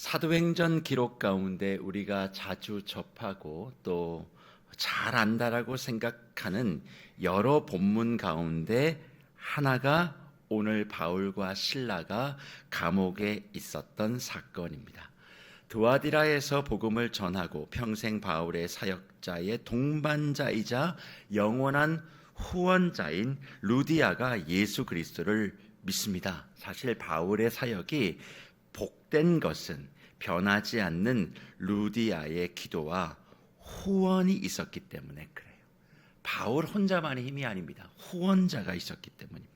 사도행전 기록 가운데 우리가 자주 접하고 또 잘 안다라고 생각하는 여러 본문 가운데 하나가 오늘 바울과 실라가 감옥에 있었던 사건입니다. 두아디라에서 복음을 전하고 평생 바울의 사역자의 동반자이자 영원한 후원자인 루디아가 예수 그리스도를 믿습니다. 사실 바울의 사역이 복된 것은 변하지 않는 루디아의 기도와 후원이 있었기 때문에 그래요. 바울 혼자만의 힘이 아닙니다. 후원자가 있었기 때문입니다.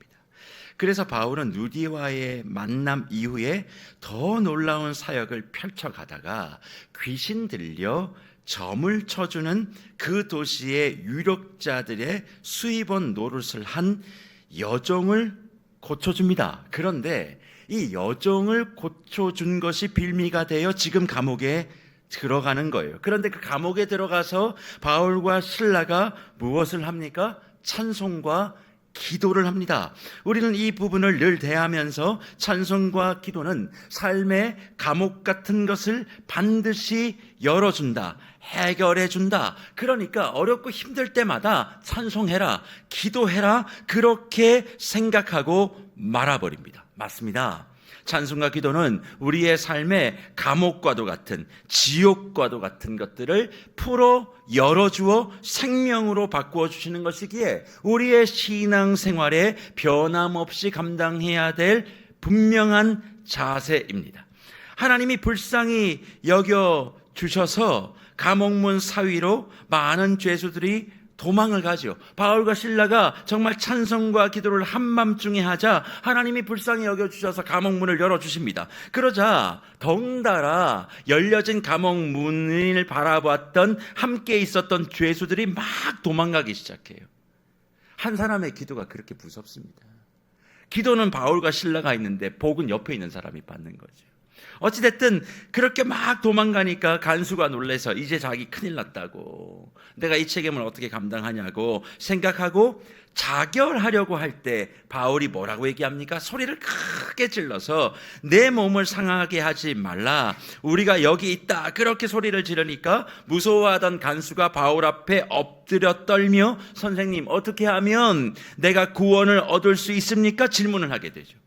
그래서 바울은 루디아와의 만남 이후에 더 놀라운 사역을 펼쳐가다가 귀신 들려 점을 쳐주는 그 도시의 유력자들의 수입원 노릇을 한 여종을 고쳐줍니다. 그런데 이 여종을 고쳐준 것이 빌미가 되어 지금 감옥에 들어가는 거예요. 그런데 그 감옥에 들어가서 바울과 실라가 무엇을 합니까? 찬송과 기도를 합니다. 우리는 이 부분을 늘 대하면서 찬송과 기도는 삶의 감옥 같은 것을 반드시 열어준다, 해결해준다. 그러니까 어렵고 힘들 때마다 찬송해라, 기도해라, 그렇게 생각하고 말아버립니다. 맞습니다. 찬송과 기도는 우리의 삶의 감옥과도 같은, 지옥과도 같은 것들을 풀어 열어주어 생명으로 바꾸어 주시는 것이기에 우리의 신앙생활에 변함없이 감당해야 될 분명한 자세입니다. 하나님이 불쌍히 여겨 주셔서 감옥문 사위로 많은 죄수들이 도망을 가죠. 바울과 실라가 정말 찬송과 기도를 한밤중에 하자 하나님이 불쌍히 여겨주셔서 감옥문을 열어주십니다. 그러자 덩달아 열려진 감옥문을 바라보았던 함께 있었던 죄수들이 막 도망가기 시작해요. 한 사람의 기도가 그렇게 무섭습니다. 기도는 바울과 실라가 있는데 복은 옆에 있는 사람이 받는 거죠. 어찌됐든 그렇게 막 도망가니까 간수가 놀라서 이제 자기 큰일 났다고, 내가 이 책임을 어떻게 감당하냐고 생각하고 자결하려고 할 때 바울이 뭐라고 얘기합니까? 소리를 크게 질러서 내 몸을 상하게 하지 말라, 우리가 여기 있다, 그렇게 소리를 지르니까 무서워하던 간수가 바울 앞에 엎드려 떨며 선생님, 어떻게 하면 내가 구원을 얻을 수 있습니까? 질문을 하게 되죠.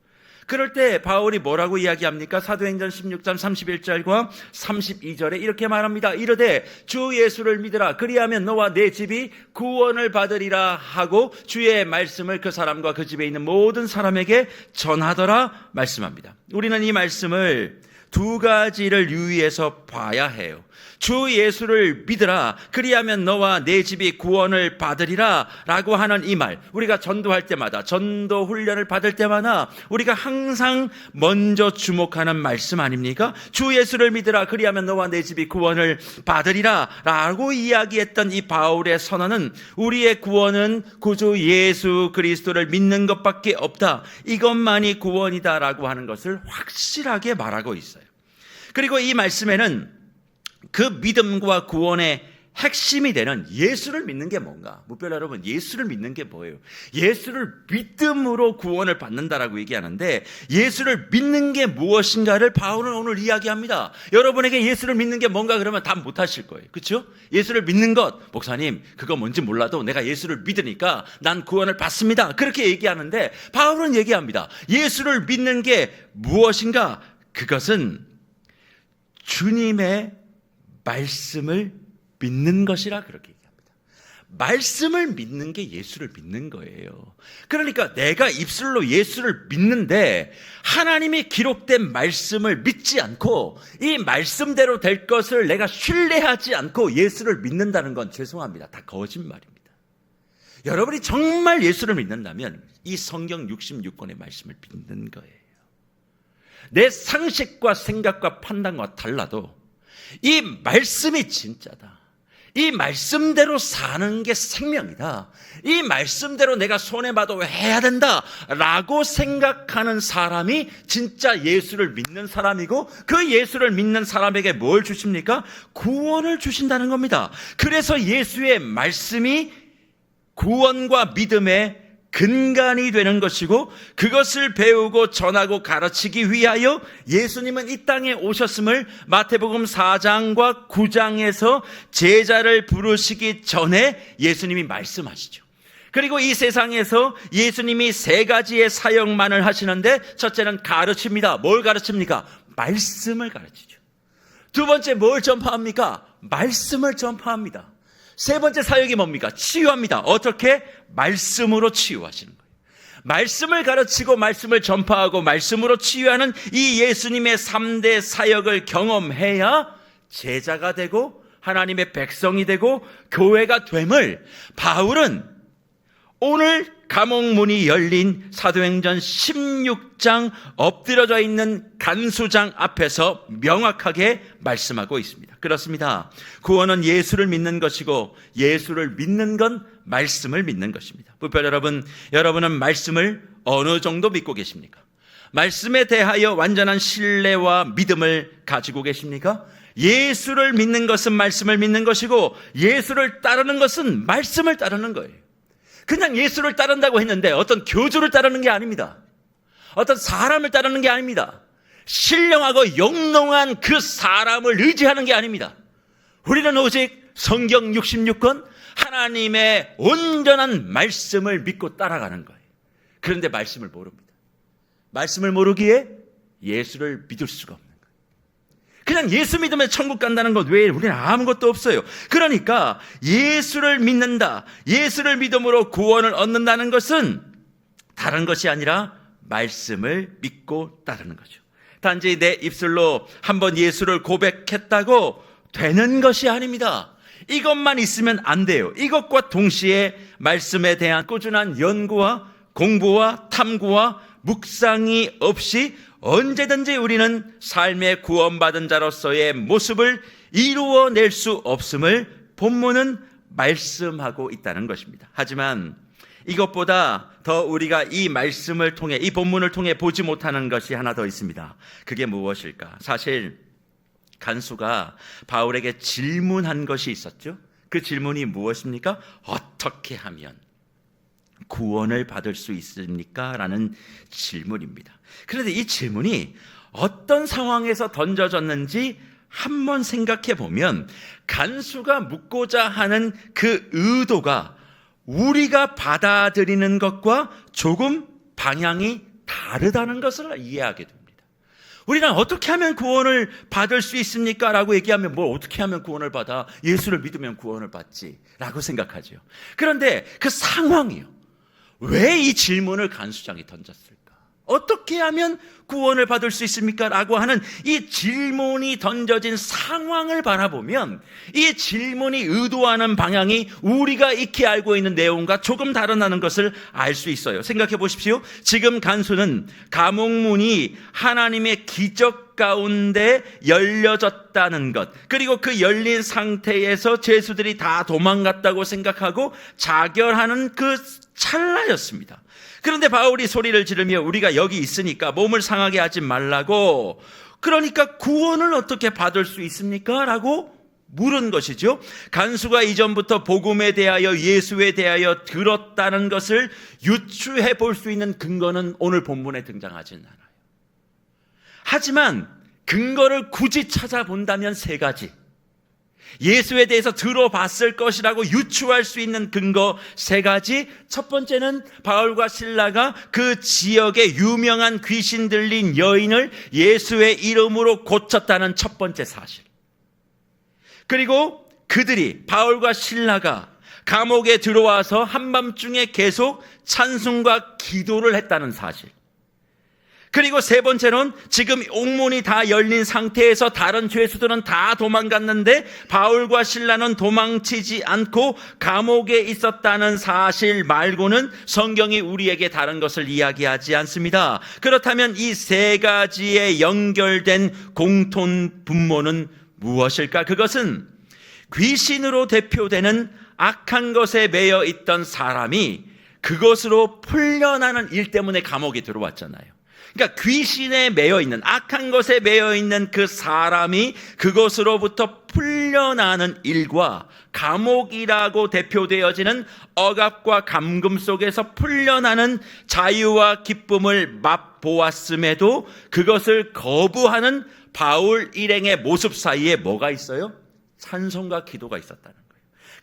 그럴 때 바울이 뭐라고 이야기합니까? 사도행전 16장 31절과 32절에 이렇게 말합니다. 이르되 주 예수를 믿으라, 그리하면 너와 내 집이 구원을 받으리라 하고 주의 말씀을 그 사람과 그 집에 있는 모든 사람에게 전하더라 말씀합니다. 우리는 이 말씀을 두 가지를 유의해서 봐야 해요. 주 예수를 믿으라, 그리하면 너와 내 집이 구원을 받으리라 라고 하는 이 말, 우리가 전도할 때마다, 전도 훈련을 받을 때마다 우리가 항상 먼저 주목하는 말씀 아닙니까? 주 예수를 믿으라, 그리하면 너와 내 집이 구원을 받으리라 라고 이야기했던 이 바울의 선언은 우리의 구원은 구주 예수 그리스도를 믿는 것밖에 없다, 이것만이 구원이다 라고 하는 것을 확실하게 말하고 있어요. 그리고 이 말씀에는 그 믿음과 구원의 핵심이 되는 예수를 믿는 게 뭔가? 무별 여러분, 예수를 믿는 게 뭐예요? 예수를 믿음으로 구원을 받는다라고 얘기하는데 예수를 믿는 게 무엇인가를 바울은 오늘 이야기합니다. 여러분에게 예수를 믿는 게 뭔가 그러면 답 못하실 거예요. 그렇죠? 예수를 믿는 것, 목사님 그거 뭔지 몰라도 내가 예수를 믿으니까 난 구원을 받습니다, 그렇게 얘기하는데 바울은 얘기합니다. 예수를 믿는 게 무엇인가? 그것은 주님의 말씀을 믿는 것이라 그렇게 얘기합니다. 말씀을 믿는 게 예수를 믿는 거예요. 그러니까 내가 입술로 예수를 믿는데 하나님이 기록된 말씀을 믿지 않고 이 말씀대로 될 것을 내가 신뢰하지 않고 예수를 믿는다는 건 죄송합니다, 다 거짓말입니다. 여러분이 정말 예수를 믿는다면 이 성경 66권의 말씀을 믿는 거예요. 내 상식과 생각과 판단과 달라도 이 말씀이 진짜다, 이 말씀대로 사는 게 생명이다, 이 말씀대로 내가 손해봐도 해야 된다 라고 생각하는 사람이 진짜 예수를 믿는 사람이고, 그 예수를 믿는 사람에게 뭘 주십니까? 구원을 주신다는 겁니다. 그래서 예수의 말씀이 구원과 믿음의 근간이 되는 것이고, 그것을 배우고 전하고 가르치기 위하여 예수님은 이 땅에 오셨음을 마태복음 4장과 9장에서 제자를 부르시기 전에 예수님이 말씀하시죠. 그리고 이 세상에서 예수님이 세 가지의 사역만을 하시는데, 첫째는 가르칩니다. 뭘 가르칩니까? 말씀을 가르치죠. 두 번째 뭘 전파합니까? 말씀을 전파합니다. 세 번째 사역이 뭡니까? 치유합니다. 어떻게? 말씀으로 치유하시는 거예요. 말씀을 가르치고 말씀을 전파하고 말씀으로 치유하는 이 예수님의 3대 사역을 경험해야 제자가 되고 하나님의 백성이 되고 교회가 됨을 바울은 오늘 감옥문이 열린 사도행전 16장 엎드려져 있는 간수장 앞에서 명확하게 말씀하고 있습니다. 그렇습니다. 구원은 예수를 믿는 것이고 예수를 믿는 건 말씀을 믿는 것입니다. 부표 여러분, 여러분은 말씀을 어느 정도 믿고 계십니까? 말씀에 대하여 완전한 신뢰와 믿음을 가지고 계십니까? 예수를 믿는 것은 말씀을 믿는 것이고 예수를 따르는 것은 말씀을 따르는 거예요. 그냥 예수를 따른다고 했는데 어떤 교주를 따르는 게 아닙니다. 어떤 사람을 따르는 게 아닙니다. 신령하고 영롱한 그 사람을 의지하는 게 아닙니다. 우리는 오직 성경 66권 하나님의 온전한 말씀을 믿고 따라가는 거예요. 그런데 말씀을 모릅니다. 말씀을 모르기에 예수를 믿을 수가 없는 거예요. 그냥 예수 믿으면 천국 간다는 것 외에 우리는 아무것도 없어요. 그러니까 예수를 믿는다, 예수를 믿음으로 구원을 얻는다는 것은 다른 것이 아니라 말씀을 믿고 따르는 거죠. 단지 내 입술로 한번 예수를 고백했다고 되는 것이 아닙니다. 이것만 있으면 안 돼요. 이것과 동시에 말씀에 대한 꾸준한 연구와 공부와 탐구와 묵상이 없이 언제든지 우리는 삶의 구원받은 자로서의 모습을 이루어낼 수 없음을 본문은 말씀하고 있다는 것입니다. 하지만 이것보다 더 우리가 이 말씀을 통해, 이 본문을 통해 보지 못하는 것이 하나 더 있습니다. 그게 무엇일까? 사실 간수가 바울에게 질문한 것이 있었죠. 그 질문이 무엇입니까? 어떻게 하면 구원을 받을 수 있습니까? 라는 질문입니다. 그런데 이 질문이 어떤 상황에서 던져졌는지 한번 생각해 보면 간수가 묻고자 하는 그 의도가 우리가 받아들이는 것과 조금 방향이 다르다는 것을 이해하게 됩니다. 우리는 어떻게 하면 구원을 받을 수 있습니까? 라고 얘기하면 뭘 어떻게 하면 구원을 받아? 예수를 믿으면 구원을 받지 라고 생각하죠. 그런데 그 상황이요, 왜 이 질문을 간수장이 던졌을까? 어떻게 하면 구원을 받을 수 있습니까? 라고 하는 이 질문이 던져진 상황을 바라보면 이 질문이 의도하는 방향이 우리가 익히 알고 있는 내용과 조금 다르다는 것을 알 수 있어요. 생각해 보십시오. 지금 간수는 감옥문이 하나님의 기적 가운데 열려졌다는 것, 그리고 그 열린 상태에서 죄수들이 다 도망갔다고 생각하고 자결하는 그 찰나였습니다. 그런데 바울이 소리를 지르며 우리가 여기 있으니까 몸을 상하게 하지 말라고, 그러니까 구원을 어떻게 받을 수 있습니까? 라고 물은 것이죠. 간수가 이전부터 복음에 대하여 예수에 대하여 들었다는 것을 유추해 볼 수 있는 근거는 오늘 본문에 등장하지는 않아요. 하지만 근거를 굳이 찾아본다면 세 가지, 예수에 대해서 들어봤을 것이라고 유추할 수 있는 근거 세 가지. 첫 번째는 바울과 실라가 그 지역의 유명한 귀신 들린 여인을 예수의 이름으로 고쳤다는 첫 번째 사실, 그리고 그들이, 바울과 실라가 감옥에 들어와서 한밤중에 계속 찬송과 기도를 했다는 사실, 그리고 세 번째는 지금 옥문이 다 열린 상태에서 다른 죄수들은 다 도망갔는데 바울과 실라는 도망치지 않고 감옥에 있었다는 사실 말고는 성경이 우리에게 다른 것을 이야기하지 않습니다. 그렇다면 이 세 가지에 연결된 공통 분모는 무엇일까? 그것은 귀신으로 대표되는 악한 것에 매여 있던 사람이 그것으로 풀려나는 일 때문에 감옥에 들어왔잖아요. 그러니까 귀신에 매여 있는, 악한 것에 매여 있는 그 사람이 그것으로부터 풀려나는 일과 감옥이라고 대표되어지는 억압과 감금 속에서 풀려나는 자유와 기쁨을 맛보았음에도 그것을 거부하는 바울 일행의 모습 사이에 뭐가 있어요? 찬송과 기도가 있었다는 거예요.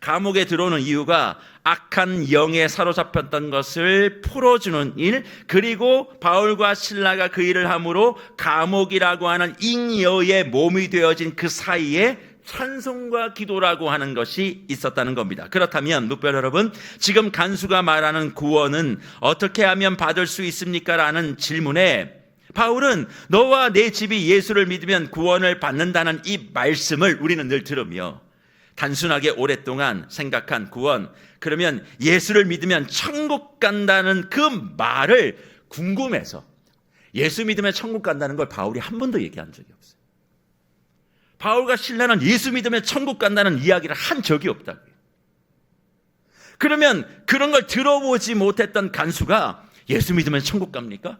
감옥에 들어오는 이유가 악한 영에 사로잡혔던 것을 풀어주는 일, 그리고 바울과 실라가 그 일을 함으로 감옥이라고 하는 잉여의 몸이 되어진 그 사이에 찬송과 기도라고 하는 것이 있었다는 겁니다. 그렇다면 묵별 여러분, 지금 간수가 말하는 구원은 어떻게 하면 받을 수 있습니까? 라는 질문에 바울은 너와 내 집이 예수를 믿으면 구원을 받는다는 이 말씀을 우리는 늘 들으며 단순하게 오랫동안 생각한 구원, 그러면 예수를 믿으면 천국 간다는 그 말을 궁금해서 예수 믿으면 천국 간다는 걸 바울이 한 번도 얘기한 적이 없어요. 바울과 실라는 예수 믿으면 천국 간다는 이야기를 한 적이 없다고요. 그러면 그런 걸 들어보지 못했던 간수가 예수 믿으면 천국 갑니까?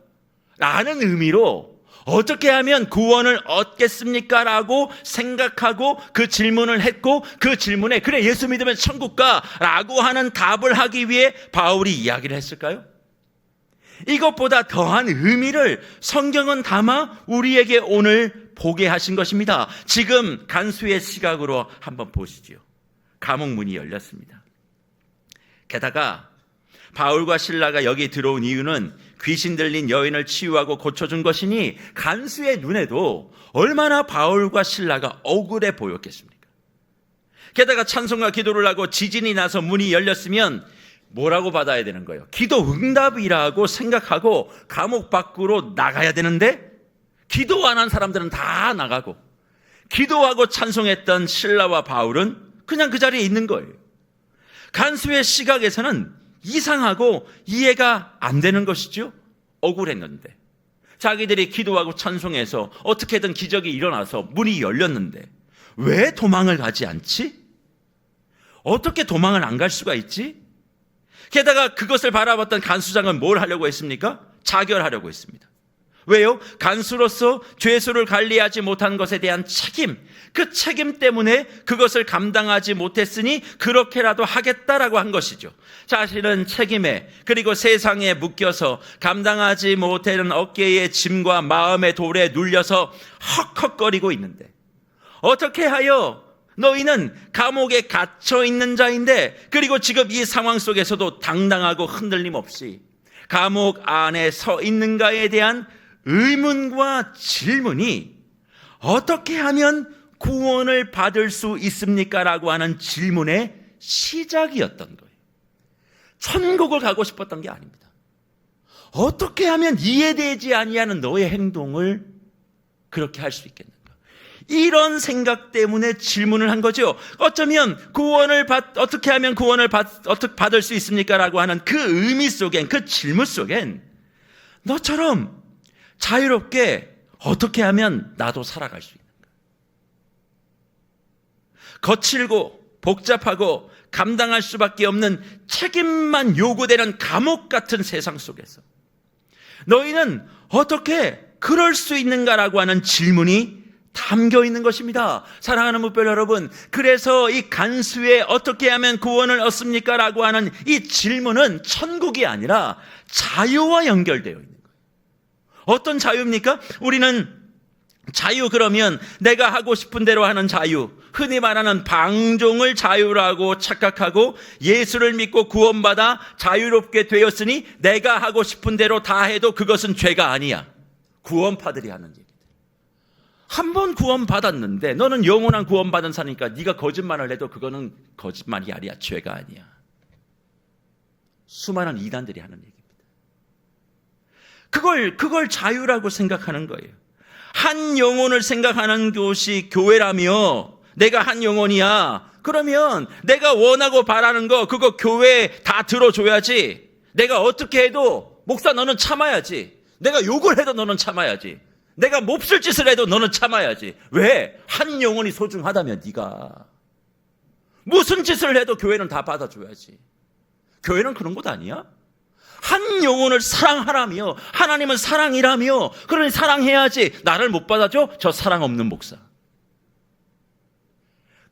라는 의미로 어떻게 하면 구원을 얻겠습니까? 라고 생각하고 그 질문을 했고, 그 질문에 그래 예수 믿으면 천국 가 라고 하는 답을 하기 위해 바울이 이야기를 했을까요? 이것보다 더한 의미를 성경은 담아 우리에게 오늘 보게 하신 것입니다. 지금 간수의 시각으로 한번 보시죠. 감옥 문이 열렸습니다. 게다가 바울과 실라가 여기 들어온 이유는 귀신 들린 여인을 치유하고 고쳐준 것이니 간수의 눈에도 얼마나 바울과 실라가 억울해 보였겠습니까? 게다가 찬송과 기도를 하고 지진이 나서 문이 열렸으면 뭐라고 받아야 되는 거예요? 기도 응답이라고 생각하고 감옥 밖으로 나가야 되는데 기도 안 한 사람들은 다 나가고 기도하고 찬송했던 실라와 바울은 그냥 그 자리에 있는 거예요. 간수의 시각에서는 이상하고 이해가 안 되는 것이죠. 억울했는데 자기들이 기도하고 찬송해서 어떻게든 기적이 일어나서 문이 열렸는데 왜 도망을 가지 않지? 어떻게 도망을 안 갈 수가 있지? 게다가 그것을 바라봤던 간수장은 뭘 하려고 했습니까? 자결하려고 했습니다. 왜요? 간수로서 죄수를 관리하지 못한 것에 대한 책임, 그 책임 때문에 그것을 감당하지 못했으니 그렇게라도 하겠다라고 한 것이죠. 자신은 책임에 그리고 세상에 묶여서 감당하지 못하는 어깨의 짐과 마음의 돌에 눌려서 헉헉거리고 있는데 어떻게 하여 너희는 감옥에 갇혀 있는 자인데 그리고 지금 이 상황 속에서도 당당하고 흔들림 없이 감옥 안에 서 있는가에 대한 의문과 질문이 어떻게 하면 구원을 받을 수 있습니까? 라고 하는 질문의 시작이었던 거예요. 천국을 가고 싶었던 게 아닙니다. 어떻게 하면 이해되지 아니하는 너의 행동을 그렇게 할 수 있겠는가? 이런 생각 때문에 질문을 한 거죠. 어쩌면 어떻게 하면 구원을 받을 수 있습니까? 라고 하는 그 의미 속엔, 그 질문 속엔 너처럼 자유롭게 어떻게 하면 나도 살아갈 수 있는가? 거칠고 복잡하고 감당할 수밖에 없는 책임만 요구되는 감옥 같은 세상 속에서 너희는 어떻게 그럴 수 있는가라고 하는 질문이 담겨 있는 것입니다. 사랑하는 묵별 여러분, 그래서 이 간수의 어떻게 하면 구원을 얻습니까? 라고 하는 이 질문은 천국이 아니라 자유와 연결되어 있는 거예요. 어떤 자유입니까? 우리는 자유 그러면 내가 하고 싶은 대로 하는 자유, 흔히 말하는 방종을 자유라고 착각하고 예수를 믿고 구원받아 자유롭게 되었으니 내가 하고 싶은 대로 다 해도 그것은 죄가 아니야. 구원파들이 하는 얘기들. 한 번 구원받았는데 너는 영원한 구원받은 사니까 네가 거짓말을 해도 그거는 거짓말이 아니야. 죄가 아니야. 수많은 이단들이 하는 얘기입니다. 그걸 자유라고 생각하는 거예요. 한 영혼을 생각하는 곳이 교회라며 내가 한 영혼이야. 그러면 내가 원하고 바라는 거 그거 교회에 다 들어줘야지. 내가 어떻게 해도 목사 너는 참아야지. 내가 욕을 해도 너는 참아야지. 내가 몹쓸 짓을 해도 너는 참아야지. 왜? 한 영혼이 소중하다면 네가. 무슨 짓을 해도 교회는 다 받아줘야지. 교회는 그런 곳 아니야? 한 영혼을 사랑하라며, 하나님은 사랑이라며, 그러니 사랑해야지. 나를 못 받아줘? 저 사랑 없는 목사.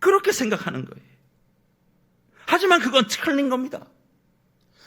그렇게 생각하는 거예요. 하지만 그건 틀린 겁니다.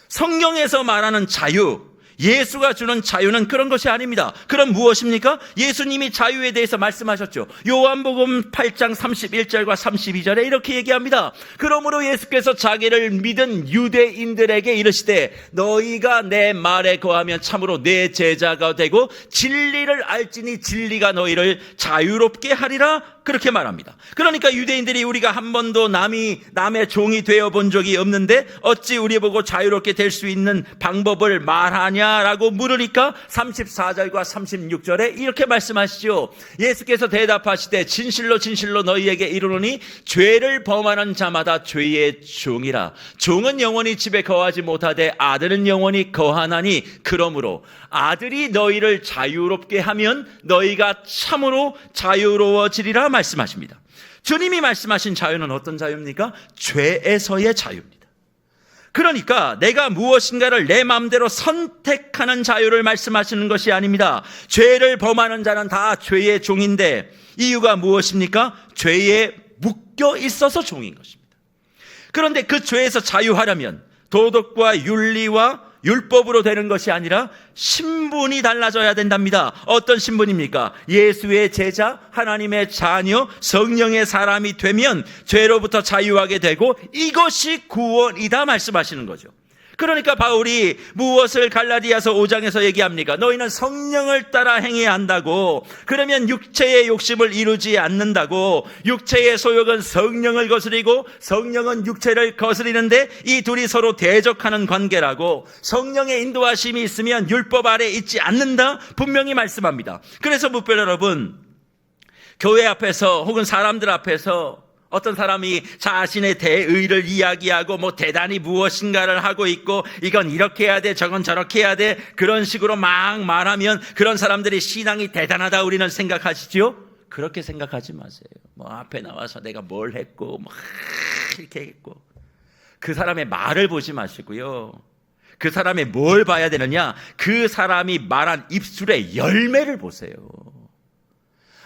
성경에서 말하는 자유, 예수가 주는 자유는 그런 것이 아닙니다. 그럼 무엇입니까? 예수님이 자유에 대해서 말씀하셨죠. 요한복음 8장 31절과 32절에 이렇게 얘기합니다. 그러므로 예수께서 자기를 믿은 유대인들에게 이르시되 너희가 내 말에 거하면 참으로 내 제자가 되고 진리를 알지니 진리가 너희를 자유롭게 하리라, 그렇게 말합니다. 그러니까 유대인들이 우리가 한 번도 남의 종이 되어 본 적이 없는데 어찌 우리 보고 자유롭게 될 수 있는 방법을 말하냐라고 물으니까 34절과 36절에 이렇게 말씀하시죠. 예수께서 대답하시되 진실로 진실로 너희에게 이르노니 죄를 범하는 자마다 죄의 종이라. 종은 영원히 집에 거하지 못하되 아들은 영원히 거하나니 그러므로 아들이 너희를 자유롭게 하면 너희가 참으로 자유로워지리라 말씀하십니다. 주님이 말씀하신 자유는 어떤 자유입니까? 죄에서의 자유입니다. 그러니까 내가 무엇인가를 내 마음대로 선택하는 자유를 말씀하시는 것이 아닙니다. 죄를 범하는 자는 다 죄의 종인데 이유가 무엇입니까? 죄에 묶여 있어서 종인 것입니다. 그런데 그 죄에서 자유하려면 도덕과 윤리와 율법으로 되는 것이 아니라 신분이 달라져야 된답니다. 어떤 신분입니까? 예수의 제자, 하나님의 자녀, 성령의 사람이 되면 죄로부터 자유하게 되고 이것이 구원이다 말씀하시는 거죠. 그러니까 바울이 무엇을 갈라디아서 5장에서 얘기합니까? 너희는 성령을 따라 행해야 한다고. 그러면 육체의 욕심을 이루지 않는다고. 육체의 소욕은 성령을 거스리고 성령은 육체를 거스리는데 이 둘이 서로 대적하는 관계라고. 성령의 인도하심이 있으면 율법 아래 있지 않는다 분명히 말씀합니다. 그래서 묵별 여러분, 교회 앞에서 혹은 사람들 앞에서 어떤 사람이 자신의 대의를 이야기하고 대단히 무엇인가를 하고 있고 이건 이렇게 해야 돼, 저건 저렇게 해야 돼, 그런 식으로 막 말하면 그런 사람들이 신앙이 대단하다 우리는 생각하시죠? 그렇게 생각하지 마세요. 앞에 나와서 내가 뭘 했고 이렇게 했고, 그 사람의 말을 보지 마시고요. 그 사람의 뭘 봐야 되느냐? 그 사람이 말한 입술의 열매를 보세요.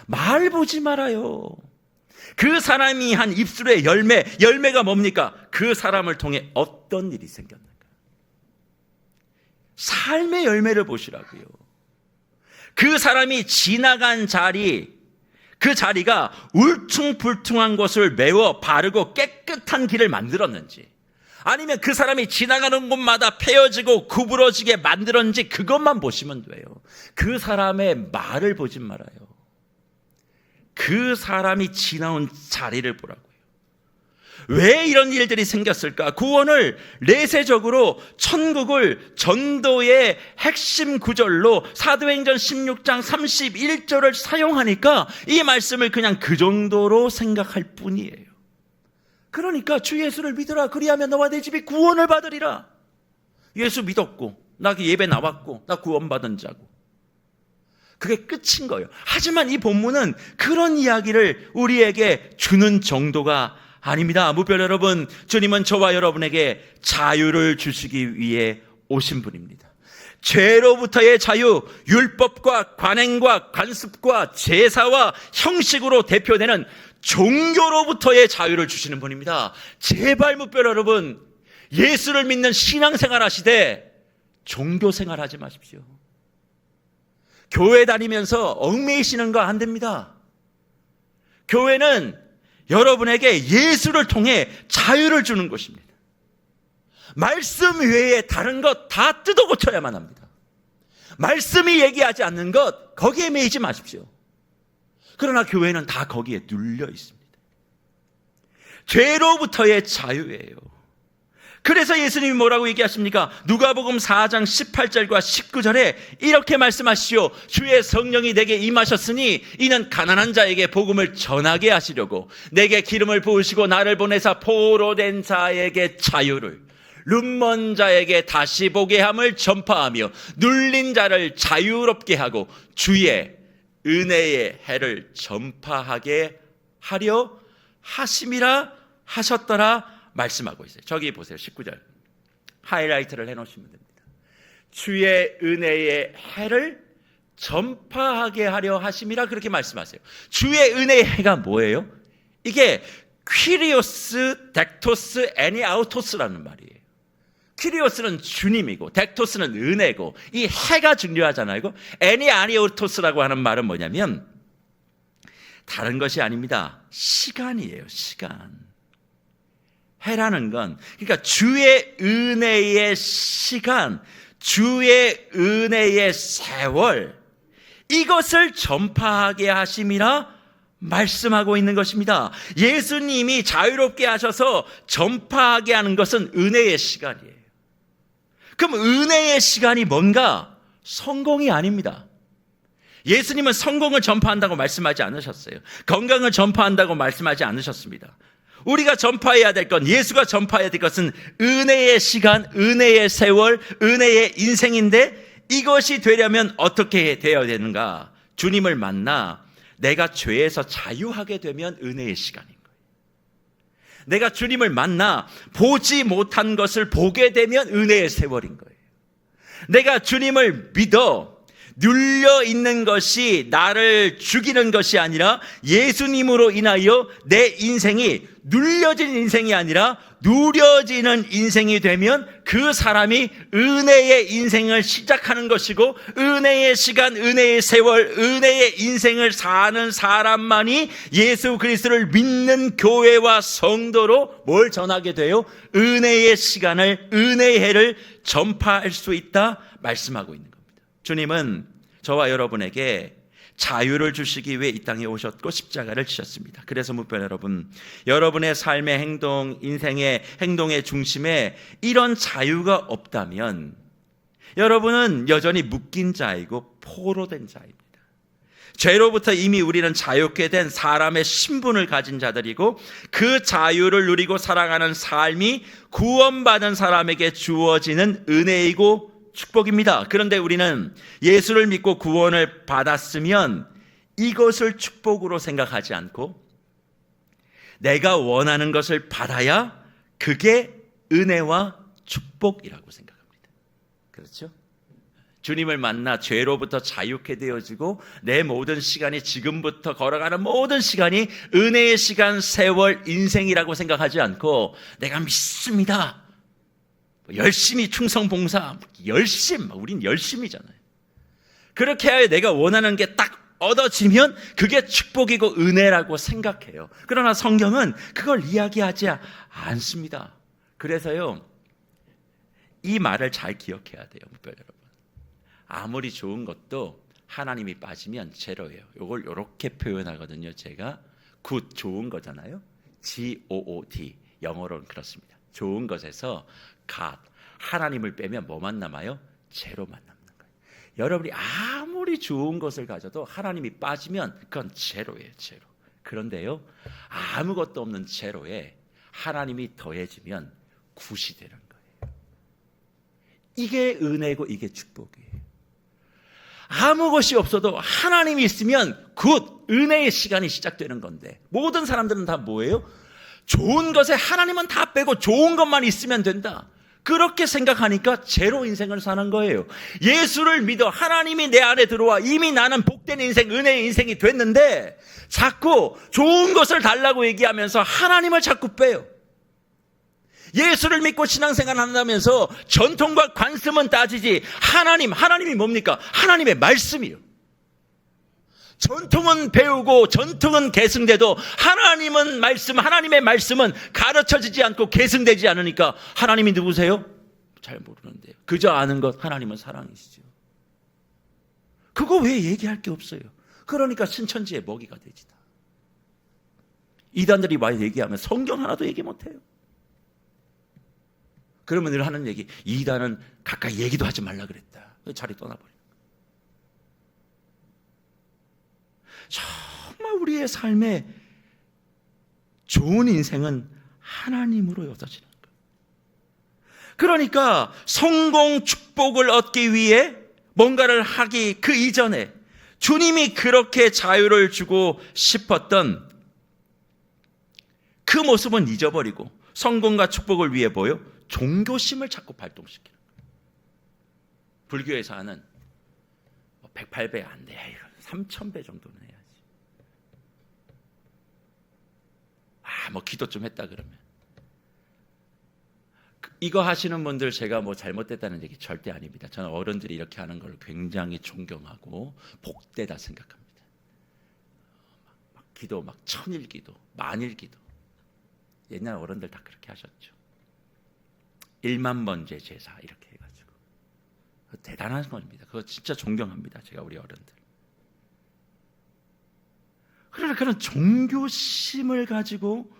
말 보지 말아요. 그 사람이 한 입술의 열매가 뭡니까? 그 사람을 통해 어떤 일이 생겼는가? 삶의 열매를 보시라고요. 그 사람이 지나간 자리, 그 자리가 울퉁불퉁한 곳을 메워 바르고 깨끗한 길을 만들었는지, 아니면 그 사람이 지나가는 곳마다 패여지고 구부러지게 만들었는지 그것만 보시면 돼요. 그 사람의 말을 보지 말아요. 그 사람이 지나온 자리를 보라고요. 왜 이런 일들이 생겼을까? 구원을 내세적으로 천국을 전도의 핵심 구절로 사도행전 16장 31절을 사용하니까 이 말씀을 그냥 그 정도로 생각할 뿐이에요. 그러니까 주 예수를 믿으라. 그리하면 너와 내 집이 구원을 받으리라. 예수 믿었고 나 예배 나왔고 나 구원받은 자고, 그게 끝인 거예요. 하지만 이 본문은 그런 이야기를 우리에게 주는 정도가 아닙니다. 무별 여러분, 주님은 저와 여러분에게 자유를 주시기 위해 오신 분입니다. 죄로부터의 자유, 율법과 관행과 관습과 제사와 형식으로 대표되는 종교로부터의 자유를 주시는 분입니다. 제발 무별 여러분, 예수를 믿는 신앙생활 하시되 종교생활 하지 마십시오. 교회 다니면서 얽매이시는 거 안 됩니다. 교회는 여러분에게 예수를 통해 자유를 주는 것입니다. 말씀 외에 다른 것 다 뜯어 고쳐야만 합니다. 말씀이 얘기하지 않는 것 거기에 매이지 마십시오. 그러나 교회는 다 거기에 눌려 있습니다. 죄로부터의 자유예요. 그래서 예수님이 뭐라고 얘기하십니까? 누가복음 4장 18절과 19절에 이렇게 말씀하시오. 주의 성령이 내게 임하셨으니 이는 가난한 자에게 복음을 전하게 하시려고 내게 기름을 부으시고 나를 보내사 포로된 자에게 자유를, 눈먼 자에게 다시 보게 함을 전파하며 눌린 자를 자유롭게 하고 주의 은혜의 해를 전파하게 하려 하심이라 하셨더라 말씀하고 있어요. 저기 보세요. 19절 하이라이트를 해놓으시면 됩니다. 주의 은혜의 해를 전파하게 하려 하심이라 그렇게 말씀하세요. 주의 은혜의 해가 뭐예요? 이게 퀴리오스, 덱토스, 애니아우토스라는 말이에요. 퀴리오스는 주님이고 덱토스는 은혜고 이 해가 중요하잖아요. 애니아우토스라고 하는 말은 뭐냐면 다른 것이 아닙니다. 시간이에요. 시간. 해라는 건 그러니까 주의 은혜의 시간, 주의 은혜의 세월, 이것을 전파하게 하심이라 말씀하고 있는 것입니다. 예수님이 자유롭게 하셔서 전파하게 하는 것은 은혜의 시간이에요. 그럼 은혜의 시간이 뭔가? 성공이 아닙니다. 예수님은 성공을 전파한다고 말씀하지 않으셨어요. 건강을 전파한다고 말씀하지 않으셨습니다. 우리가 전파해야 될 건, 예수가 전파해야 될 것은 은혜의 시간, 은혜의 세월, 은혜의 인생인데 이것이 되려면 어떻게 되어야 되는가? 주님을 만나 내가 죄에서 자유하게 되면 은혜의 시간인 거예요. 내가 주님을 만나 보지 못한 것을 보게 되면 은혜의 세월인 거예요. 내가 주님을 믿어 눌려 있는 것이 나를 죽이는 것이 아니라 예수님으로 인하여 내 인생이 눌려진 인생이 아니라 누려지는 인생이 되면 그 사람이 은혜의 인생을 시작하는 것이고 은혜의 시간, 은혜의 세월, 은혜의 인생을 사는 사람만이 예수 그리스도를 믿는 교회와 성도로 뭘 전하게 돼요? 은혜의 시간을, 은혜의 해를 전파할 수 있다 말씀하고 있는 겁니다. 주님은 저와 여러분에게 자유를 주시기 위해 이 땅에 오셨고 십자가를 지셨습니다. 그래서 묵별 여러분, 여러분의 삶의 행동, 인생의 행동의 중심에 이런 자유가 없다면 여러분은 여전히 묶인 자이고 포로된 자입니다. 죄로부터 이미 우리는 자유케 된 사람의 신분을 가진 자들이고 그 자유를 누리고 살아가는 삶이 구원받은 사람에게 주어지는 은혜이고 축복입니다. 그런데 우리는 예수를 믿고 구원을 받았으면 이것을 축복으로 생각하지 않고 내가 원하는 것을 받아야 그게 은혜와 축복이라고 생각합니다. 그렇죠? 주님을 만나 죄로부터 자유케 되어지고 내 모든 시간이 지금부터 걸어가는 모든 시간이 은혜의 시간, 세월, 인생이라고 생각하지 않고 내가 믿습니다. 열심히 충성 봉사, 열심, 우린 열심이잖아요. 그렇게 하여 내가 원하는 게 딱 얻어지면 그게 축복이고 은혜라고 생각해요. 그러나 성경은 그걸 이야기하지 않습니다. 그래서요, 이 말을 잘 기억해야 돼요, 묵별 여러분. 아무리 좋은 것도 하나님이 빠지면 제로예요. 이걸 이렇게 표현하거든요. 제가 good, 좋은 거잖아요. G-O-O-D, 영어로는 그렇습니다. 좋은 것에서 God, 하나님을 빼면 뭐만 남아요? 제로만 남는 거예요. 여러분이 아무리 좋은 것을 가져도 하나님이 빠지면 그건 제로예요. 제로. 그런데요, 아무것도 없는 제로에 하나님이 더해지면 굿이 되는 거예요. 이게 은혜고 이게 축복이에요. 아무 것이 없어도 하나님이 있으면 굿, 은혜의 시간이 시작되는 건데 모든 사람들은 다 뭐예요? 좋은 것에 하나님은 다 빼고 좋은 것만 있으면 된다. 그렇게 생각하니까 제로 인생을 사는 거예요. 예수를 믿어 하나님이 내 안에 들어와 이미 나는 복된 인생, 은혜의 인생이 됐는데 자꾸 좋은 것을 달라고 얘기하면서 하나님을 자꾸 빼요. 예수를 믿고 신앙생활 한다면서 전통과 관습은 따지지 하나님이 뭡니까? 하나님의 말씀이요. 전통은 배우고 전통은 계승돼도 하나님은 말씀, 하나님의 말씀은 가르쳐지지 않고 계승되지 않으니까 하나님이 누구세요? 잘 모르는데요. 그저 아는 것 하나님은 사랑이시죠. 그거 왜 얘기할 게 없어요? 그러니까 신천지의 먹이가 되지다. 이단들이 와서 얘기하면 성경 하나도 얘기 못해요. 그러면 늘 하는 얘기, 이단은 가까이 얘기도 하지 말라 그랬다. 자리 떠나버려. 정말 우리의 삶에 좋은 인생은 하나님으로 얻어지는 거예요. 그러니까 성공, 축복을 얻기 위해 뭔가를 하기 그 이전에 주님이 그렇게 자유를 주고 싶었던 그 모습은 잊어버리고 성공과 축복을 위해 종교심을 자꾸 발동시키는 거예요. 불교에서 하는 108배 안 돼. 3000배 정도는 해야지. 뭐 기도 좀 했다 그러면. 이거 하시는 분들 제가 뭐 잘못됐다는 얘기 절대 아닙니다. 저는 어른들이 이렇게 하는 걸 굉장히 존경하고 복되다 생각합니다. 막 기도 막 1000일 기도, 만일 기도. 옛날 어른들 다 그렇게 하셨죠. 1만 번째 제사 이렇게 해가지고 대단한 겁니다. 그거 진짜 존경합니다. 제가 우리 어른들. 그러나 그런 종교심을 가지고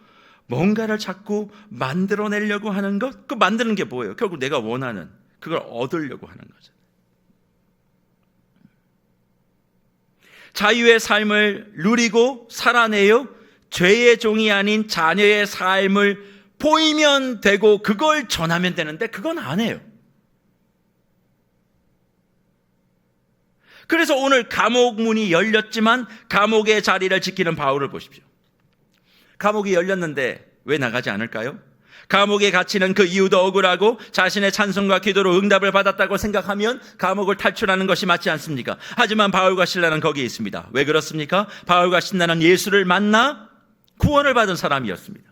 뭔가를 자꾸 만들어내려고 하는 것, 그 만드는 게 뭐예요? 결국 내가 원하는 그걸 얻으려고 하는 거죠. 자유의 삶을 누리고 살아내요. 죄의 종이 아닌 자녀의 삶을 보이면 되고 그걸 전하면 되는데 그건 안 해요. 그래서 오늘 감옥 문이 열렸지만 감옥의 자리를 지키는 바울을 보십시오. 감옥이 열렸는데 왜 나가지 않을까요? 감옥에 갇히는 그 이유도 억울하고 자신의 찬송과 기도로 응답을 받았다고 생각하면 감옥을 탈출하는 것이 맞지 않습니까? 하지만 바울과 실라는 거기에 있습니다. 왜 그렇습니까? 바울과 실라는 예수를 만나 구원을 받은 사람이었습니다.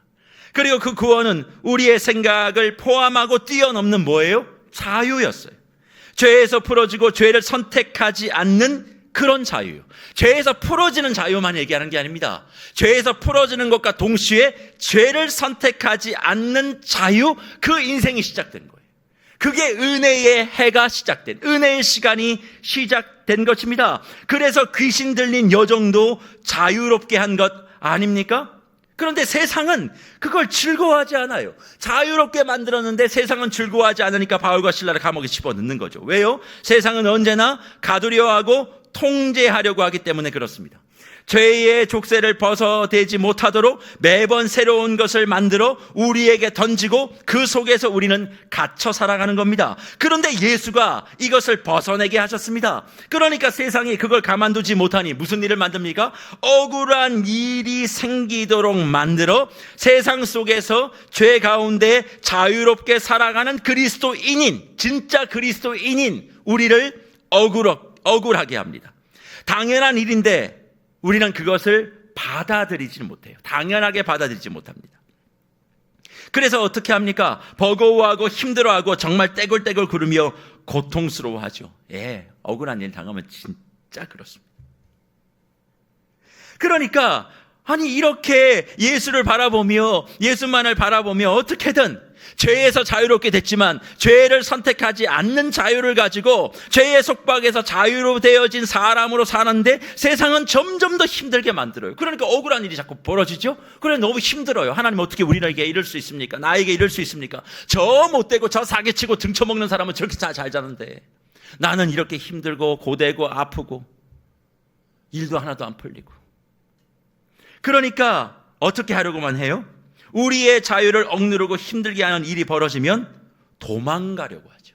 그리고 그 구원은 우리의 생각을 포함하고 뛰어넘는 뭐예요? 자유였어요. 죄에서 풀어지고 죄를 선택하지 않는 그런 자유요. 죄에서 풀어지는 자유만 얘기하는 게 아닙니다. 죄에서 풀어지는 것과 동시에 죄를 선택하지 않는 자유, 그 인생이 시작된 거예요. 그게 은혜의 해가 시작된, 은혜의 시간이 시작된 것입니다. 그래서 귀신 들린 여정도 자유롭게 한 것 아닙니까? 그런데 세상은 그걸 즐거워하지 않아요. 자유롭게 만들었는데 세상은 즐거워하지 않으니까 바울과 실라를 감옥에 집어넣는 거죠. 왜요? 세상은 언제나 가두려 하고 통제하려고 하기 때문에 그렇습니다. 죄의 족쇄를 벗어대지 못하도록 매번 새로운 것을 만들어 우리에게 던지고 그 속에서 우리는 갇혀 살아가는 겁니다. 그런데 예수가 이것을 벗어내게 하셨습니다. 그러니까 세상이 그걸 가만두지 못하니 무슨 일을 만듭니까? 억울한 일이 생기도록 만들어 세상 속에서 죄 가운데 자유롭게 살아가는 그리스도인인, 진짜 그리스도인인 우리를 억울하게 합니다. 당연한 일인데 우리는 그것을 받아들이지 못해요. 당연하게 받아들이지 못합니다. 그래서 어떻게 합니까? 버거워하고 힘들어하고 정말 떼굴떼굴 구르며 고통스러워하죠. 억울한 일 당하면 진짜 그렇습니다. 그러니까 아니 이렇게 예수를 바라보며 예수만을 바라보며 어떻게든 죄에서 자유롭게 됐지만 죄를 선택하지 않는 자유를 가지고 죄의 속박에서 자유로 되어진 사람으로 사는데 세상은 점점 더 힘들게 만들어요. 그러니까 억울한 일이 자꾸 벌어지죠. 그래 너무 힘들어요. 하나님 어떻게 우리에게 이럴 수 있습니까? 나에게 이럴 수 있습니까? 저 못되고 저 사기치고 등쳐먹는 사람은 저렇게 잘 자는데 나는 이렇게 힘들고 고되고 아프고 일도 하나도 안 풀리고. 그러니까 어떻게 하려고만 해요? 우리의 자유를 억누르고 힘들게 하는 일이 벌어지면 도망가려고 하죠.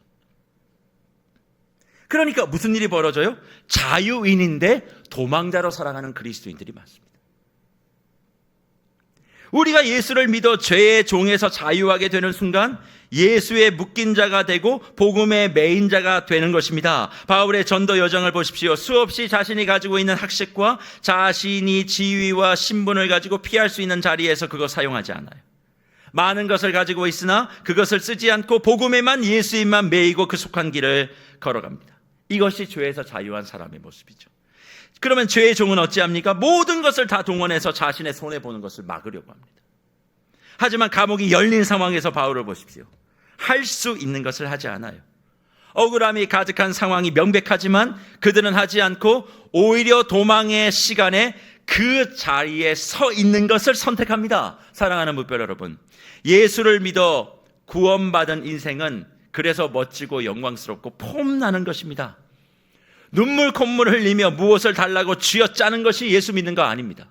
그러니까 무슨 일이 벌어져요? 자유인인데 도망자로 살아가는 그리스도인들이 많습니다. 우리가 예수를 믿어 죄의 종에서 자유하게 되는 순간 예수의 묶인 자가 되고 복음의 매인 자가 되는 것입니다. 바울의 전도 여정을 보십시오. 수없이 자신이 가지고 있는 학식과 자신이 지위와 신분을 가지고 피할 수 있는 자리에서 그거 사용하지 않아요. 많은 것을 가지고 있으나 그것을 쓰지 않고 복음에만 예수님만 매이고 그 속한 길을 걸어갑니다. 이것이 죄에서 자유한 사람의 모습이죠. 그러면 죄의 종은 어찌합니까? 모든 것을 다 동원해서 자신의 손해보는 것을 막으려고 합니다. 하지만 감옥이 열린 상황에서 바울을 보십시오. 할 수 있는 것을 하지 않아요. 억울함이 가득한 상황이 명백하지만 그들은 하지 않고 오히려 도망의 시간에 그 자리에 서 있는 것을 선택합니다. 사랑하는 무별 여러분, 예수를 믿어 구원받은 인생은 그래서 멋지고 영광스럽고 폼나는 것입니다. 눈물 콧물 흘리며 무엇을 달라고 쥐어짜는 것이 예수 믿는 거 아닙니다.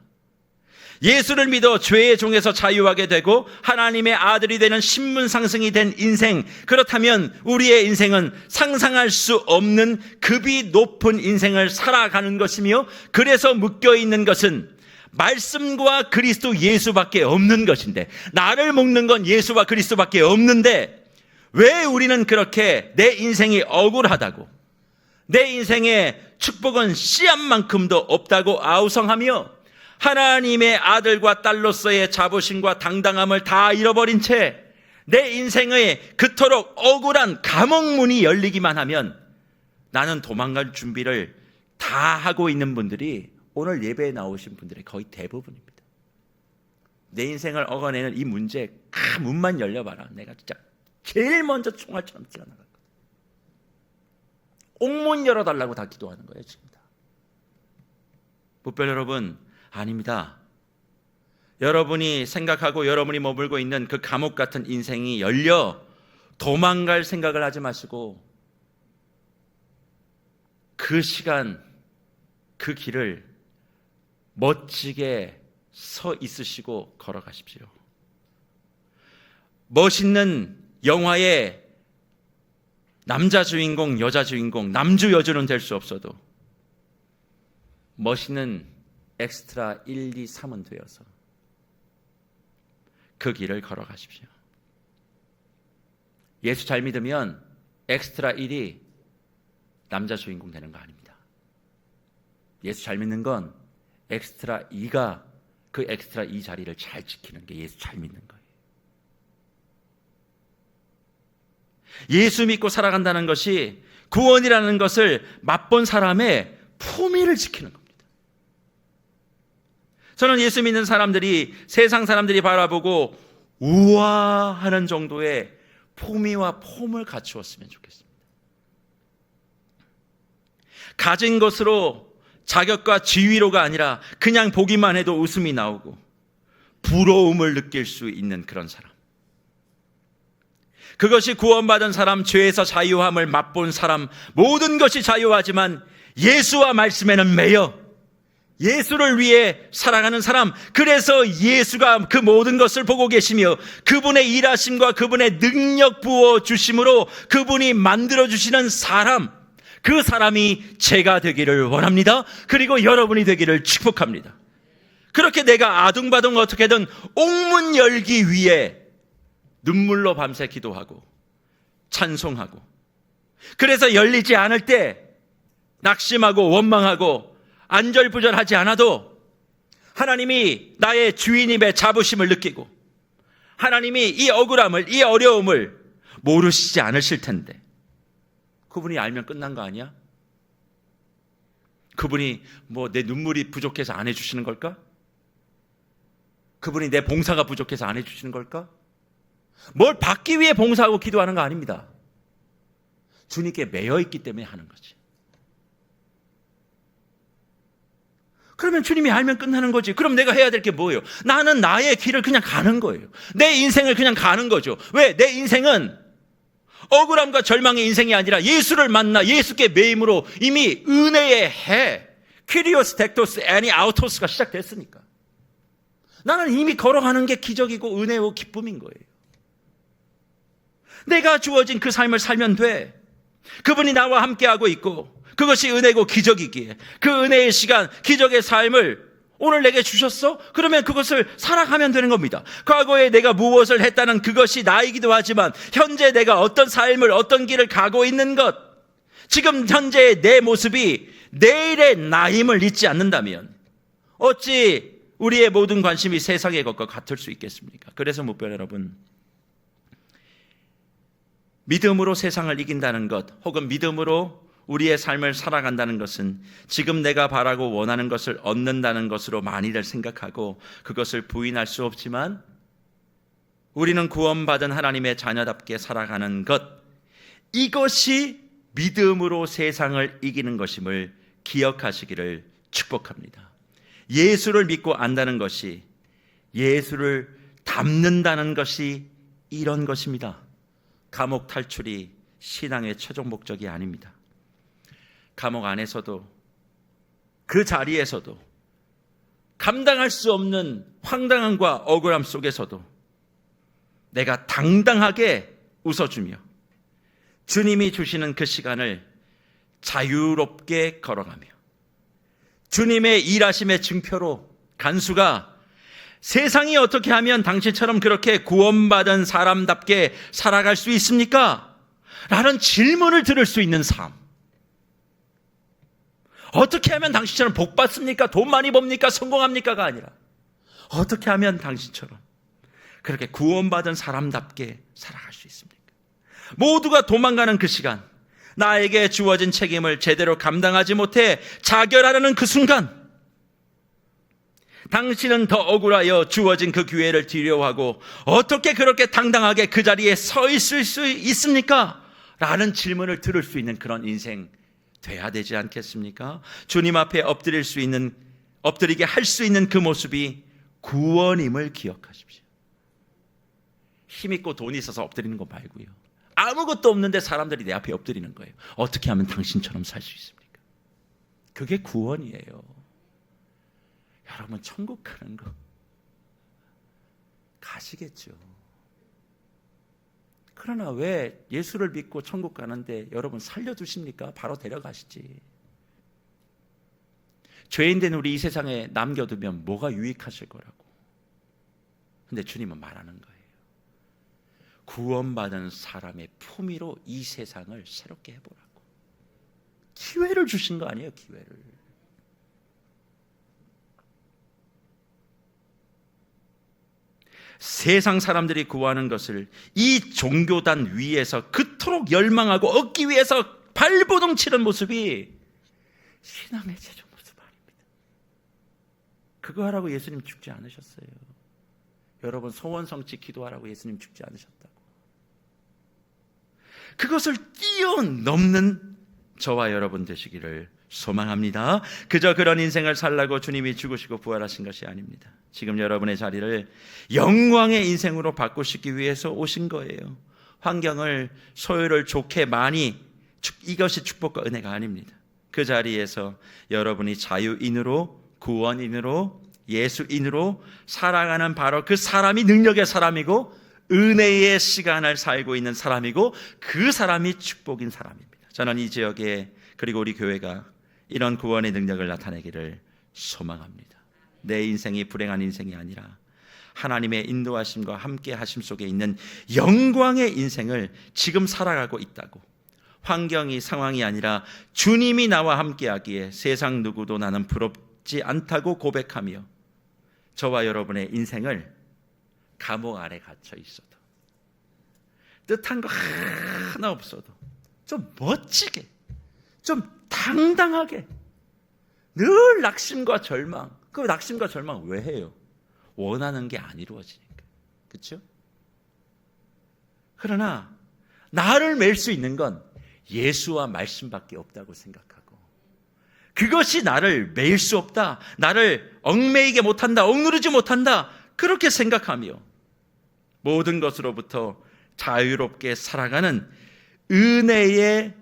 예수를 믿어 죄의 종에서 자유하게 되고 하나님의 아들이 되는 신분상승이 된 인생, 그렇다면 우리의 인생은 상상할 수 없는 급이 높은 인생을 살아가는 것이며 그래서 묶여있는 것은 말씀과 그리스도 예수밖에 없는 것인데, 나를 묶는 건 예수와 그리스도밖에 없는데 왜 우리는 그렇게 내 인생이 억울하다고, 내 인생에 축복은 씨앗만큼도 없다고 아우성하며 하나님의 아들과 딸로서의 자부심과 당당함을 다 잃어버린 채 내 인생의 그토록 억울한 감옥문이 열리기만 하면 나는 도망갈 준비를 다 하고 있는 분들이 오늘 예배에 나오신 분들의 거의 대부분입니다. 내 인생을 억어내는 이 문제 문만 열려봐라. 내가 진짜 제일 먼저 총알처럼 뛰어나갈 거야. 옥문 열어달라고 다 기도하는 거예요 지금 다. 무별 여러분, 아닙니다. 여러분이 생각하고 여러분이 머물고 있는 그 감옥 같은 인생이 열려 도망갈 생각을 하지 마시고 그 시간, 그 길을 멋지게 서 있으시고 걸어가십시오. 멋있는 영화의 남자 주인공, 여자 주인공, 남주 여주는 될 수 없어도 멋있는 엑스트라 1, 2, 3은 되어서 그 길을 걸어가십시오. 예수 잘 믿으면 엑스트라 1이 남자 주인공 되는 거 아닙니다. 예수 잘 믿는 건 엑스트라 2가 그 엑스트라 2 자리를 잘 지키는 게 예수 잘 믿는 거예요. 예수 믿고 살아간다는 것이 구원이라는 것을 맛본 사람의 품위를 지키는 겁니다. 저는 예수 믿는 사람들이 세상 사람들이 바라보고 우아하는 정도의 품위와 폼을 갖추었으면 좋겠습니다. 가진 것으로 자격과 지위로가 아니라 그냥 보기만 해도 웃음이 나오고 부러움을 느낄 수 있는 그런 사람. 그것이 구원받은 사람, 죄에서 자유함을 맛본 사람, 모든 것이 자유하지만 예수와 말씀에는 매여 예수를 위해 살아가는 사람, 그래서 예수가 그 모든 것을 보고 계시며 그분의 일하심과 그분의 능력 부어주심으로 그분이 만들어주시는 사람, 그 사람이 제가 되기를 원합니다. 그리고 여러분이 되기를 축복합니다. 그렇게 내가 아둥바둥 어떻게든 옥문 열기 위해 눈물로 밤새 기도하고 찬송하고, 그래서 열리지 않을 때 낙심하고 원망하고 안절부절하지 않아도 하나님이 나의 주인임의 자부심을 느끼고 하나님이 이 억울함을, 이 어려움을 모르시지 않으실 텐데 그분이 알면 끝난 거 아니야? 그분이 뭐 내 눈물이 부족해서 안 해주시는 걸까? 그분이 내 봉사가 부족해서 안 해주시는 걸까? 뭘 받기 위해 봉사하고 기도하는 거 아닙니다. 주님께 매여 있기 때문에 하는 거지. 그러면 주님이 알면 끝나는 거지. 그럼 내가 해야 될 게 뭐예요? 나는 나의 길을 그냥 가는 거예요. 내 인생을 그냥 가는 거죠. 왜? 내 인생은 억울함과 절망의 인생이 아니라 예수를 만나 예수께 매임으로 이미 은혜의 해, 퀴리오스, 덱토스, 애니, 아우토스가 시작됐으니까 나는 이미 걸어가는 게 기적이고 은혜고 기쁨인 거예요. 내가 주어진 그 삶을 살면 돼. 그분이 나와 함께하고 있고 그것이 은혜고 기적이기에 그 은혜의 시간, 기적의 삶을 오늘 내게 주셨어? 그러면 그것을 살아가면 되는 겁니다. 과거에 내가 무엇을 했다는 그것이 나이기도 하지만 현재 내가 어떤 삶을, 어떤 길을 가고 있는 것, 지금 현재의 내 모습이 내일의 나임을 잊지 않는다면 어찌 우리의 모든 관심이 세상의 것과 같을 수 있겠습니까? 그래서 무별 여러분, 믿음으로 세상을 이긴다는 것, 혹은 믿음으로 우리의 삶을 살아간다는 것은 지금 내가 바라고 원하는 것을 얻는다는 것으로 많이들 생각하고 그것을 부인할 수 없지만 우리는 구원받은 하나님의 자녀답게 살아가는 것, 이것이 믿음으로 세상을 이기는 것임을 기억하시기를 축복합니다. 예수를 믿고 안다는 것이, 예수를 닮는다는 것이 이런 것입니다. 감옥 탈출이 신앙의 최종 목적이 아닙니다. 감옥 안에서도, 그 자리에서도, 감당할 수 없는 황당함과 억울함 속에서도 내가 당당하게 웃어주며 주님이 주시는 그 시간을 자유롭게 걸어가며 주님의 일하심의 증표로 간수가 세상이 어떻게 하면 당신처럼 그렇게 구원받은 사람답게 살아갈 수 있습니까? 라는 질문을 들을 수 있는 삶, 어떻게 하면 당신처럼 복 받습니까? 돈 많이 법니까? 성공합니까가 아니라 어떻게 하면 당신처럼 그렇게 구원받은 사람답게 살아갈 수 있습니까? 모두가 도망가는 그 시간, 나에게 주어진 책임을 제대로 감당하지 못해 자결하려는 그 순간, 당신은 더 억울하여 주어진 그 기회를 두려워하고 어떻게 그렇게 당당하게 그 자리에 서 있을 수 있습니까? 라는 질문을 들을 수 있는 그런 인생 돼야 되지 않겠습니까? 주님 앞에 엎드리게 할 수 있는 그 모습이 구원임을 기억하십시오. 힘있고 돈이 있어서 엎드리는 거 말고요, 아무것도 없는데 사람들이 내 앞에 엎드리는 거예요. 어떻게 하면 당신처럼 살 수 있습니까? 그게 구원이에요. 여러분, 천국 가는 거 가시겠죠. 그러나 왜 예수를 믿고 천국 가는데 여러분 살려두십니까? 바로 데려가시지. 죄인된 우리 이 세상에 남겨두면 뭐가 유익하실 거라고. 근데 주님은 말하는 거예요. 구원받은 사람의 품위로 이 세상을 새롭게 해보라고. 기회를 주신 거 아니에요, 기회를. 세상 사람들이 구하는 것을 이 종교단 위에서 그토록 열망하고 얻기 위해서 발버둥 치는 모습이 신앙의 최종 모습 아닙니다. 그거 하라고 예수님 죽지 않으셨어요. 여러분, 소원성취 기도하라고 예수님 죽지 않으셨다고. 그것을 뛰어넘는 저와 여러분 되시기를 소망합니다. 그저 그런 인생을 살라고 주님이 죽으시고 부활하신 것이 아닙니다. 지금 여러분의 자리를 영광의 인생으로 바꾸시기 위해서 오신 거예요. 환경을, 소유를 좋게 많이, 이것이 축복과 은혜가 아닙니다. 그 자리에서 여러분이 자유인으로, 구원인으로, 예수인으로 살아가는 바로 그 사람이 능력의 사람이고 은혜의 시간을 살고 있는 사람이고 그 사람이 축복인 사람입니다. 저는 이 지역에, 그리고 우리 교회가 이런 구원의 능력을 나타내기를 소망합니다. 내 인생이 불행한 인생이 아니라 하나님의 인도하심과 함께 하심 속에 있는 영광의 인생을 지금 살아가고 있다고, 환경이, 상황이 아니라 주님이 나와 함께 하기에 세상 누구도 나는 부럽지 않다고 고백하며 저와 여러분의 인생을 감옥 아래 갇혀 있어도, 뜻한 거 하나 없어도 좀 멋지게, 좀 당당하게, 늘 낙심과 절망. 그 낙심과 절망 왜 해요? 원하는 게 안 이루어지니까. 그렇죠? 그러나 나를 맬 수 있는 건 예수와 말씀밖에 없다고 생각하고, 그것이 나를 매일 수 없다, 나를 얽매이게 못한다, 억누르지 못한다, 그렇게 생각하며 모든 것으로부터 자유롭게 살아가는 은혜의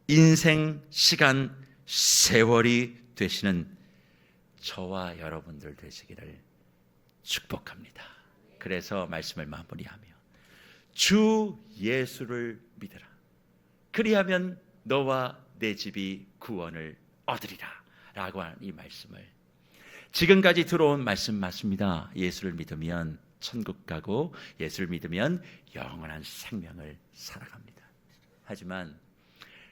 인생, 시간, 세월이 되시는 저와 여러분들 되시기를 축복합니다. 그래서 말씀을 마무리하며 주 예수를 믿으라. 그리하면 너와 내 집이 구원을 얻으리라 라고 하는 이 말씀을, 지금까지 들어온 말씀 맞습니다. 예수를 믿으면 천국 가고 예수를 믿으면 영원한 생명을 살아갑니다. 하지만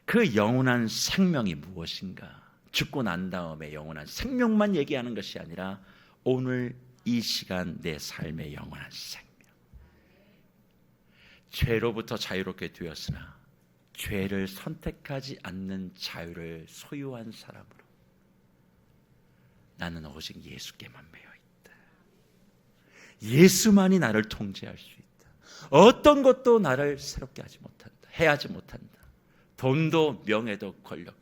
그 영원한 생명이 무엇인가? 죽고 난 다음에 영원한 생명만 얘기하는 것이 아니라 오늘 이 시간 내 삶의 영원한 생명, 죄로부터 자유롭게 되었으나 죄를 선택하지 않는 자유를 소유한 사람으로 나는 오직 예수께만 매여 있다. 예수만이 나를 통제할 수 있다. 어떤 것도 나를 새롭게 하지 못한다, 해하지 못한다. 돈도 명예도 권력도.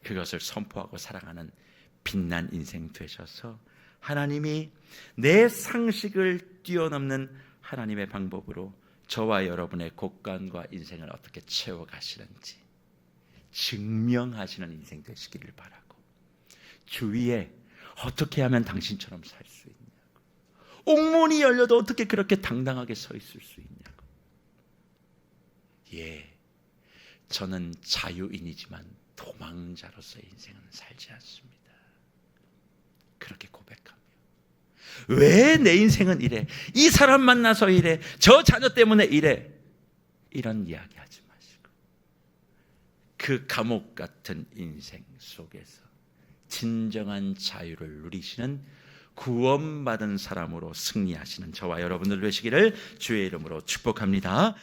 그것을 선포하고 살아가는 빛난 인생 되셔서 하나님이 내 상식을 뛰어넘는 하나님의 방법으로 저와 여러분의 곳간과 인생을 어떻게 채워가시는지 증명하시는 인생 되시기를 바라고, 주위에 어떻게 하면 당신처럼 살 수 있냐고, 옥문이 열려도 어떻게 그렇게 당당하게 서 있을 수 있냐고. 예, 저는 자유인이지만 도망자로서의 인생은 살지 않습니다. 그렇게 고백하며, 왜 내 인생은 이래, 이 사람 만나서 이래, 저 자녀 때문에 이래, 이런 이야기하지 마시고 그 감옥 같은 인생 속에서 진정한 자유를 누리시는 구원받은 사람으로 승리하시는 저와 여러분들 되시기를 주의 이름으로 축복합니다.